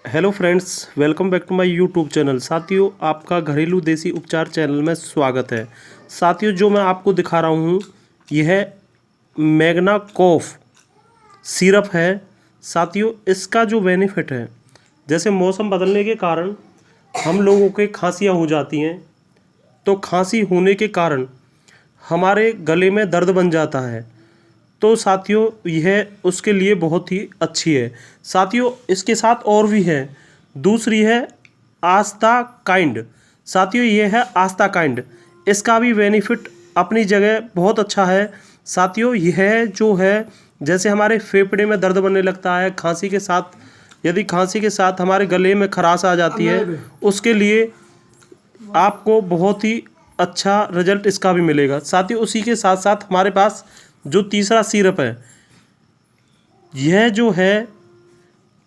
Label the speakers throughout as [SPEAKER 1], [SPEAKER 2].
[SPEAKER 1] Hello friends, welcome back to my YouTube channel. साथियों, आपका घरेलू देसी उपचार चैनल में स्वागत है। साथियों, जो मैं आपको दिखा रहा हूँ यह मैग्ना कॉफ सिरप है। साथियों, इसका जो बेनिफिट है, जैसे मौसम बदलने के कारण हम लोगों के खांसियाँ हो जाती हैं, तो खांसी होने के कारण हमारे गले में दर्द बन जाता है, तो साथियों यह उसके लिए बहुत ही अच्छी है। साथियों, इसके साथ और भी है। दूसरी है आस्था काइंड। साथियों, यह है आस्था काइंड। इसका भी बेनिफिट अपनी जगह बहुत अच्छा है। साथियों, यह जो है, जैसे हमारे फेफड़े में दर्द बनने लगता है खांसी के साथ, यदि खांसी के साथ हमारे गले में खराश आ जाती है, उसके लिए आपको बहुत ही अच्छा रिजल्ट इसका भी मिलेगा। साथियों, उसी के साथ साथ हमारे पास जो तीसरा सिरप है, यह जो है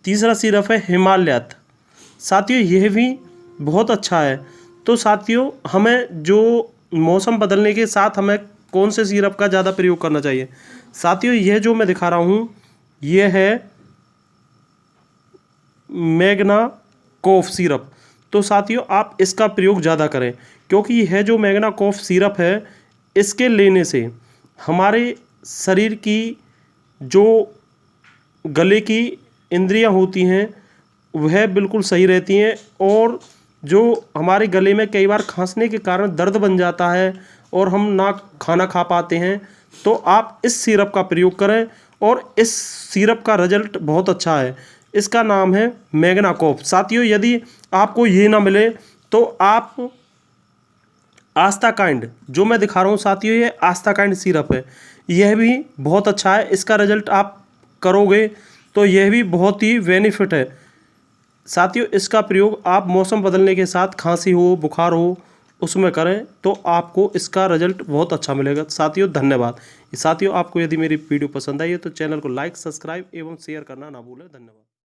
[SPEAKER 1] तीसरा सिरप है हिमालयत। साथियों, यह भी बहुत अच्छा है। तो साथियों, हमें जो मौसम बदलने के साथ हमें कौन से सिरप का ज़्यादा प्रयोग करना चाहिए? साथियों, यह जो मैं दिखा रहा हूँ यह है मैग्ना कॉफ सिरप। तो साथियों, आप इसका प्रयोग ज़्यादा करें, क्योंकि यह जो मैग्ना कॉफ सिरप है, इसके लेने से हमारे शरीर की जो गले की इंद्रियां होती हैं वह बिल्कुल सही रहती हैं, और जो हमारे गले में कई बार खांसने के कारण दर्द बन जाता है और हम ना खाना खा पाते हैं, तो आप इस सिरप का प्रयोग करें, और इस सिरप का रिजल्ट बहुत अच्छा है। इसका नाम है मैग्ना कॉफ। साथियों, यदि आपको ये ना मिले तो आप आस्था काइंड जो मैं दिखा रहा हूँ, साथियों ये आस्था काइंड सिरप है, यह भी बहुत अच्छा है। इसका रिजल्ट आप करोगे तो यह भी बहुत ही बेनिफिट है। साथियों, इसका प्रयोग आप मौसम बदलने के साथ खांसी हो, बुखार हो, उसमें करें तो आपको इसका रिजल्ट बहुत अच्छा मिलेगा। साथियों, धन्यवाद। साथियों, आपको यदि मेरी वीडियो पसंद आई है तो चैनल को लाइक, सब्सक्राइब एवं शेयर करना ना भूलें। धन्यवाद।